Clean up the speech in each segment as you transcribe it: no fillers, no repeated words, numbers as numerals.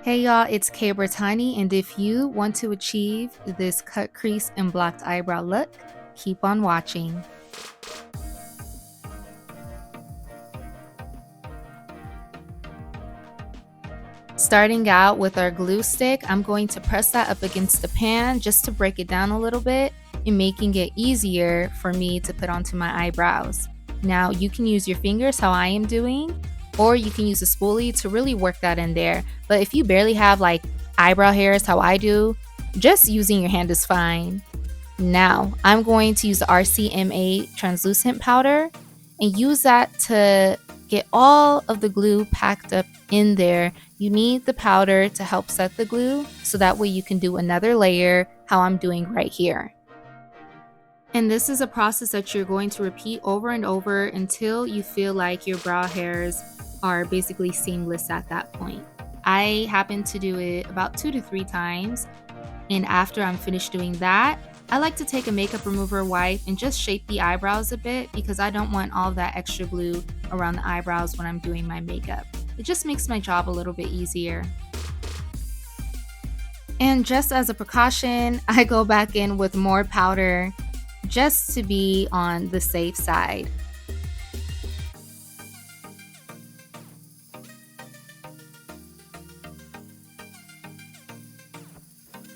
Hey y'all, it's Brittany, and if you want to achieve this cut crease and blocked eyebrow look, keep on watching. Starting out with our glue stick, I'm going to press that up against the pan just to break it down a little bit and making it easier for me to put onto my eyebrows. Now you can use your fingers how I am doing, or you can use a spoolie to really work that in there. But if you barely have like eyebrow hairs how I do, just using your hand is fine. Now I'm going to use the RCMA translucent powder and use that to get all of the glue packed up in there. You need the powder to help set the glue so that way you can do another layer how I'm doing right here. And this is a process that you're going to repeat over and over until you feel like your brow hairs are basically seamless at that point. I happen to do it about 2 to 3 times, and after I'm finished doing that, I like to take a makeup remover wipe and just shape the eyebrows a bit because I don't want all that extra glue around the eyebrows when I'm doing my makeup. It just makes my job a little bit easier. And just as a precaution, I go back in with more powder just to be on the safe side.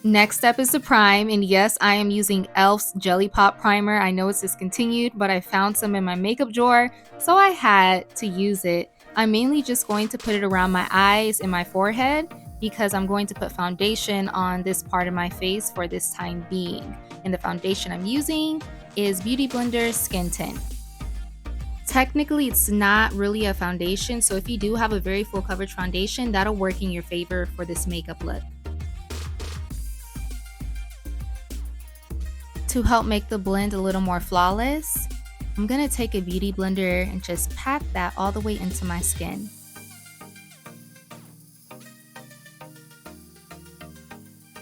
Next step is to prime, and yes, I am using e.l.f.'s Jelly Pop Primer. I know it's discontinued, but I found some in my makeup drawer, so I had to use it. I'm mainly just going to put it around my eyes and my forehead because I'm going to put foundation on this part of my face for this time being. And the foundation I'm using is Beauty Blender's Skin Tint. Technically, it's not really a foundation, so if you do have a very full coverage foundation, that'll work in your favor for this makeup look. To help make the blend a little more flawless, I'm going to take a beauty blender and just pat that all the way into my skin.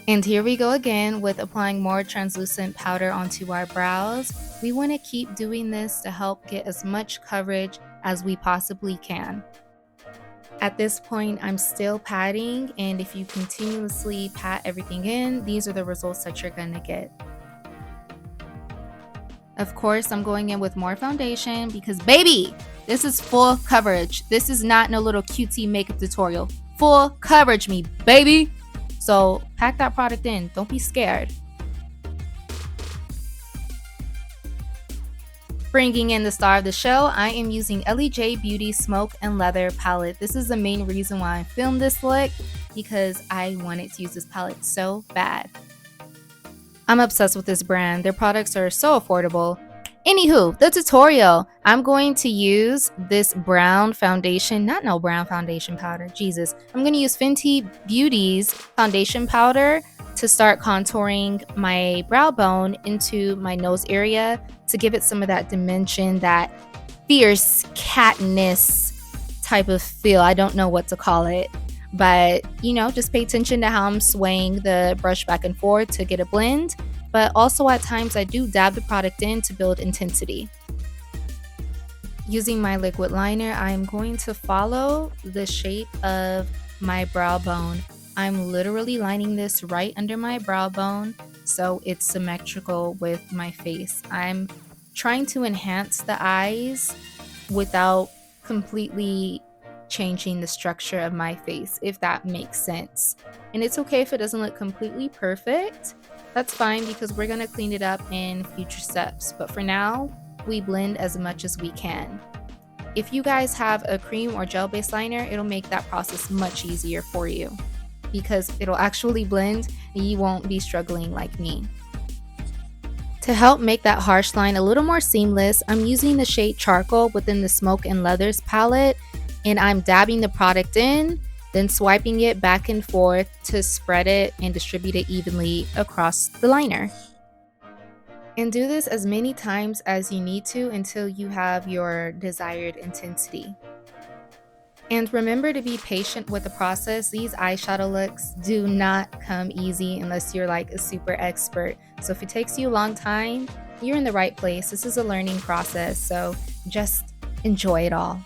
And here we go again with applying more translucent powder onto our brows. We want to keep doing this to help get as much coverage as we possibly can. At this point, I'm still patting, and if you continuously pat everything in, these are the results that you're going to get. Of course, I'm going in with more foundation because, baby, this is full coverage. This is not no little cutesy makeup tutorial. Full coverage me, baby. So pack that product in. Don't be scared. Bringing in the star of the show, I am using Elli-J Beauty Smoke and Leather palette. This is the main reason why I filmed this look because I wanted to use this palette so bad. I'm obsessed with this brand. Their products are so affordable. Anywho, the tutorial. I'm going to use this brown foundation, not no brown foundation powder, Jesus. I'm going to use Fenty Beauty's foundation powder to start contouring my brow bone into my nose area to give it some of that dimension, that fierce catness type of feel. I don't know what to call it. But, you know, just pay attention to how I'm swaying the brush back and forth to get a blend. But also at times I do dab the product in to build intensity. Using my liquid liner, I'm going to follow the shape of my brow bone. I'm literally lining this right under my brow bone so it's symmetrical with my face. I'm trying to enhance the eyes without completely changing the structure of my face, if that makes sense. And it's okay if it doesn't look completely perfect. That's fine because we're gonna clean it up in future steps. But for now, we blend as much as we can. If you guys have a cream or gel-based liner, it'll make that process much easier for you because it'll actually blend and you won't be struggling like me. To help make that harsh line a little more seamless, I'm using the shade Charcoal within the Smoke and Leathers palette, and I'm dabbing the product in, then swiping it back and forth to spread it and distribute it evenly across the liner. And do this as many times as you need to until you have your desired intensity. And remember to be patient with the process. These eyeshadow looks do not come easy unless you're like a super expert. So if it takes you a long time, you're in the right place. This is a learning process, so just enjoy it all.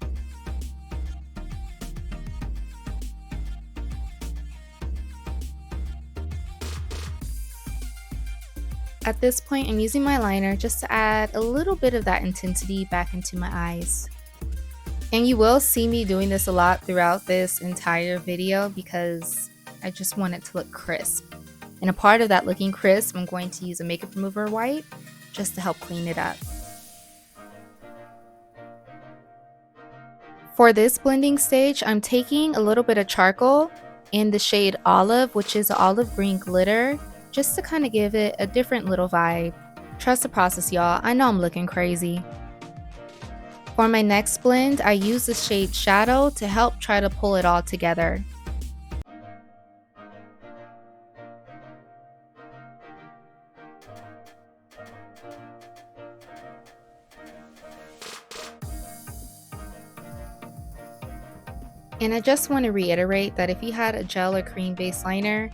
At this point, I'm using my liner just to add a little bit of that intensity back into my eyes. And you will see me doing this a lot throughout this entire video because I just want it to look crisp. And a part of that looking crisp, I'm going to use a makeup remover wipe just to help clean it up. For this blending stage, I'm taking a little bit of charcoal in the shade Olive, which is an olive green glitter, just to kind of give it a different little vibe. Trust the process, y'all. I know I'm looking crazy. For my next blend, I use the shade Shadow to help try to pull it all together. And I just want to reiterate that if you had a gel or cream based liner,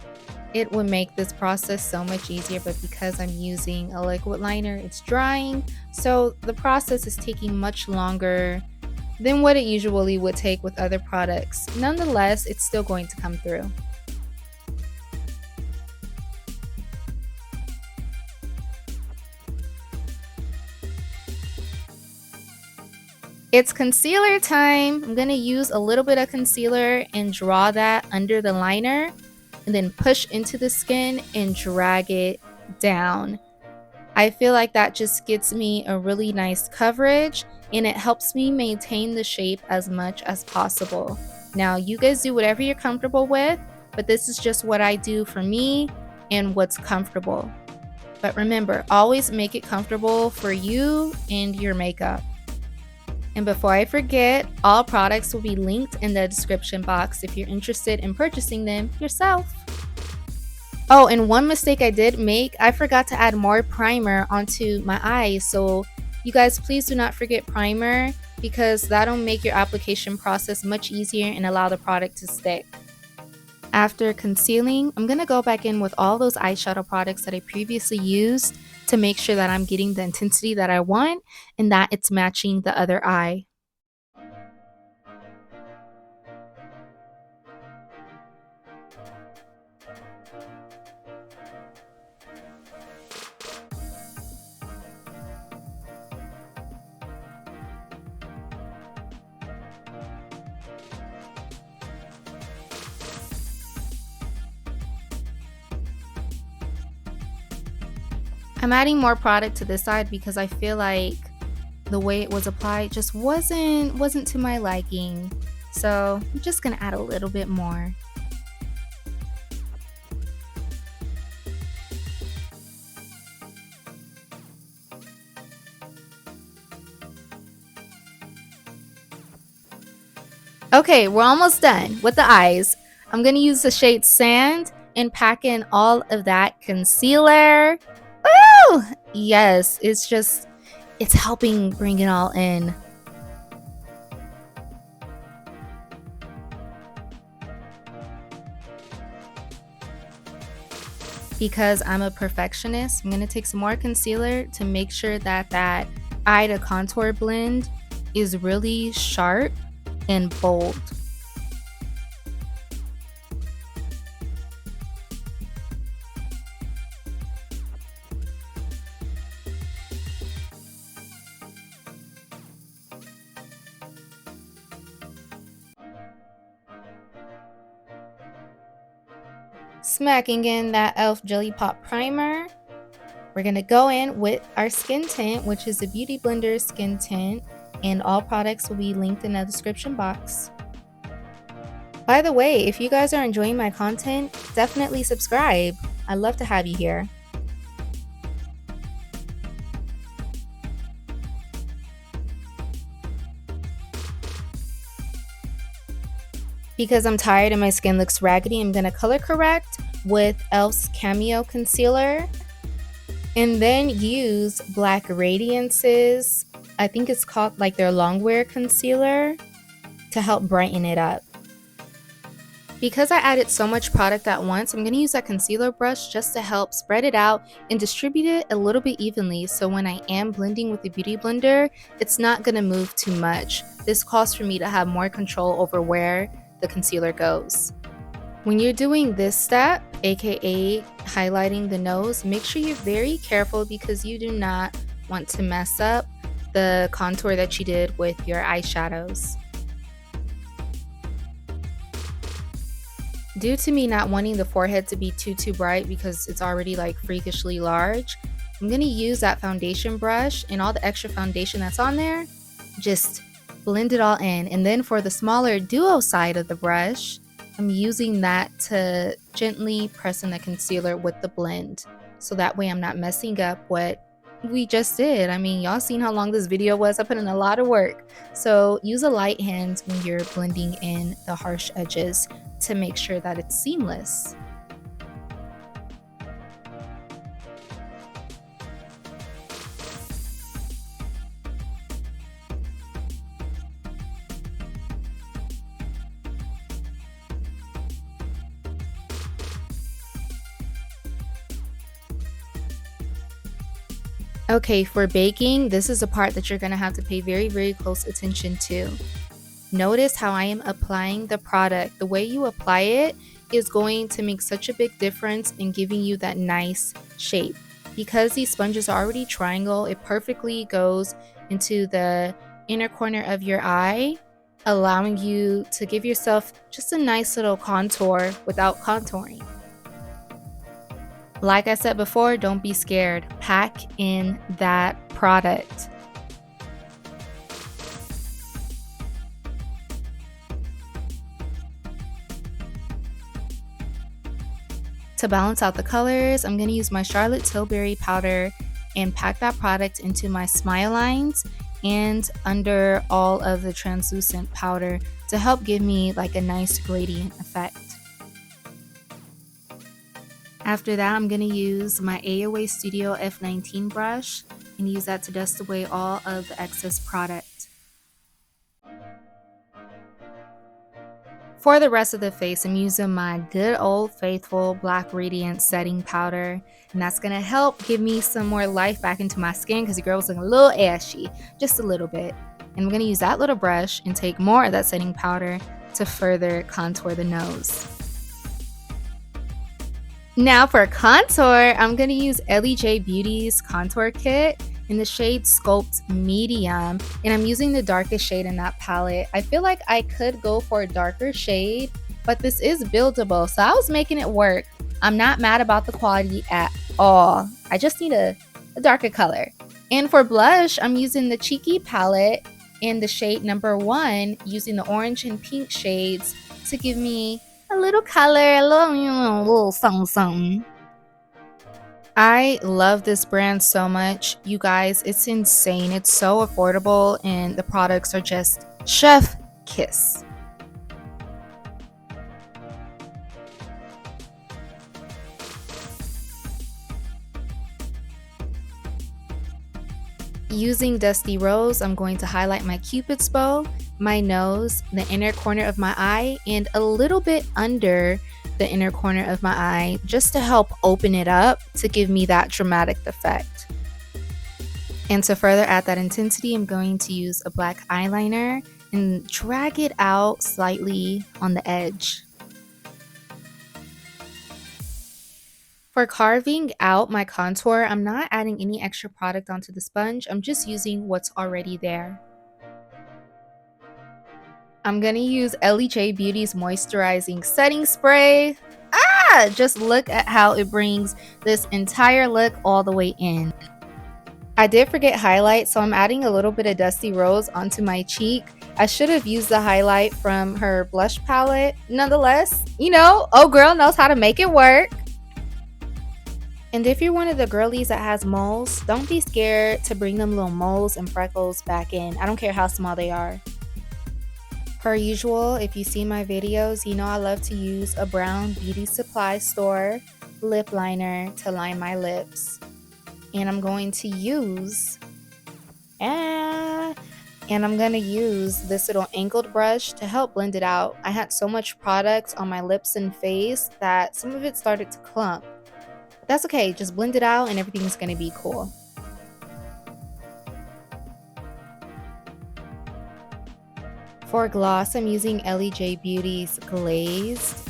it would make this process so much easier, but because I'm using a liquid liner, it's drying, so the process is taking much longer than what it usually would take with other products. Nonetheless, it's still going to come through. It's concealer time. I'm gonna use a little bit of concealer and draw that under the liner, and then push into the skin and drag it down. I feel like that just gets me a really nice coverage, and it helps me maintain the shape as much as possible. Now, you guys do whatever you're comfortable with, but this is just what I do for me and what's comfortable. But remember, always make it comfortable for you and your makeup. And before I forget, all products will be linked in the description box if you're interested in purchasing them yourself. Oh, and one mistake I did make, I forgot to add more primer onto my eyes. So you guys, please do not forget primer, because that'll make your application process much easier and allow the product to stick. After concealing, I'm going to go back in with all those eyeshadow products that I previously used to make sure that I'm getting the intensity that I want and that it's matching the other eye. I'm adding more product to this side because I feel like the way it was applied just wasn't to my liking. So I'm just gonna add a little bit more. Okay, we're almost done with the eyes. I'm gonna use the shade Sand and pack in all of that concealer. Woo! Yes, it's helping bring it all in. Because I'm a perfectionist, I'm going to take some more concealer to make sure that that eye to contour blend is really sharp and bold. Smacking in that e.l.f. Jelly Pop Primer. We're going to go in with our skin tint, which is a Beauty Blender skin tint, and all products will be linked in the description box. By the way, if you guys are enjoying my content, definitely subscribe. I'd love to have you here. Because I'm tired and my skin looks raggedy, I'm going to color correct with e.l.f.'s Cameo Concealer. And then use Black Radiance's, I think it's called like their Longwear Concealer, to help brighten it up. Because I added so much product at once, I'm going to use that concealer brush just to help spread it out and distribute it a little bit evenly, so when I am blending with the Beauty Blender, it's not going to move too much. This calls for me to have more control over where the concealer goes. When you're doing this step, aka highlighting the nose, make sure you're very careful because you do not want to mess up the contour that you did with your eyeshadows. Due to me not wanting the forehead to be too bright because it's already like freakishly large, I'm going to use that foundation brush and all the extra foundation that's on there, just blend it all in. And then for the smaller duo side of the brush, I'm using that to gently press in the concealer with the blend. So that way I'm not messing up what we just did. I mean, y'all seen how long this video was. I put in a lot of work. So use a light hand when you're blending in the harsh edges to make sure that it's seamless. Okay, for baking, this is a part that you're going to have to pay very close attention to. Notice how I am applying the product. The way you apply it is going to make such a big difference in giving you that nice shape. Because these sponges are already triangle, it perfectly goes into the inner corner of your eye, allowing you to give yourself just a nice little contour without contouring. Like I said before, don't be scared. Pack in that product. To balance out the colors, I'm going to use my Charlotte Tilbury powder and pack that product into my smile lines and under all of the translucent powder to help give me like a nice gradient effect. After that, I'm going to use my AOA Studio F19 brush and use that to dust away all of the excess product. For the rest of the face, I'm using my good old faithful Black Radiance setting powder, and that's going to help give me some more life back into my skin because the girl was looking a little ashy, just a little bit. And I'm going to use that little brush and take more of that setting powder to further contour the nose. Now for contour, I'm going to use Elli-J Beauty's contour kit in the shade Sculpt Medium, and I'm using the darkest shade in that palette. I feel like I could go for a darker shade, but this is buildable, so I was making it work. I'm not mad about the quality at all. I just need a darker color. And for blush, I'm using the Cheeky palette in the shade number 1, using the orange and pink shades to give me a little color, a little something. I love this brand so much, you guys. It's insane. It's so affordable and the products are just chef kiss. Using Dusty Rose, I'm going to highlight my Cupid's bow, my nose, the inner corner of my eye, and a little bit under the inner corner of my eye just to help open it up to give me that dramatic effect. And to further add that intensity, I'm going to use a black eyeliner and drag it out slightly on the edge. For carving out my contour, I'm not adding any extra product onto the sponge. I'm just using what's already there. I'm going to use Elli-J Beauty's moisturizing setting spray. Just look at how it brings this entire look all the way in. I did forget highlight, so I'm adding a little bit of Dusty Rose onto my cheek. I should have used the highlight from her blush palette. Nonetheless, you know, oh girl knows how to make it work. And if you're one of the girlies that has moles, don't be scared to bring them little moles and freckles back in. I don't care how small they are. Per usual, if you see my videos, you know I love to use a brown beauty supply store lip liner to line my lips. And I'm going to use this little angled brush to help blend it out. I had so much product on my lips and face that some of it started to clump. But that's okay, just blend it out and everything's gonna be cool. For gloss, I'm using Elli-J Beauty's Glazed.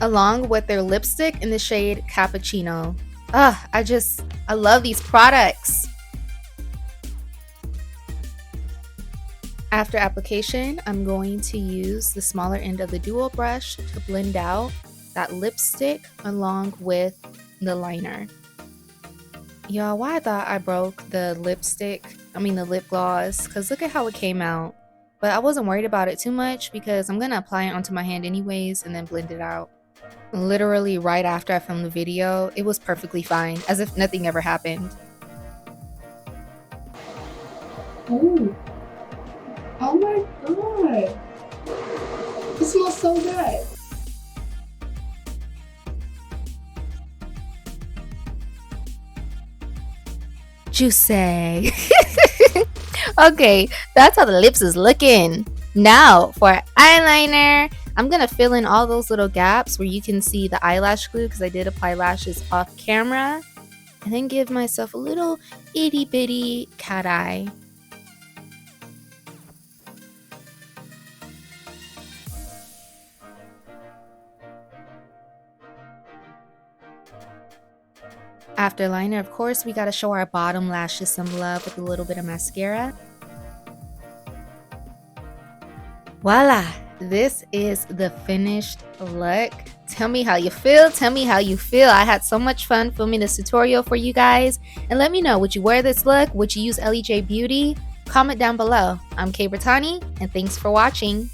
along with their lipstick in the shade Cappuccino. I love these products. After application, I'm going to use the smaller end of the dual brush to blend out that lipstick along with the liner. Y'all, why I thought I broke the the lip gloss, because look at how it came out. But I wasn't worried about it too much because I'm going to apply it onto my hand anyways and then blend it out. Literally right after I filmed the video, it was perfectly fine, as if nothing ever happened. Ooh. Oh my god! It smells so good! Juicy. Okay, that's how the lips is looking. Now for eyeliner, I'm gonna fill in all those little gaps where you can see the eyelash glue because I did apply lashes off camera, and then give myself a little itty bitty cat eye. After liner, of course, we gotta show our bottom lashes some love with a little bit of mascara. Voila! This is the finished look. Tell me how you feel. Tell me how you feel. I had so much fun filming this tutorial for you guys. And let me know, would you wear this look? Would you use Elli-J Beauty? Comment down below. I'm Brittany, and thanks for watching.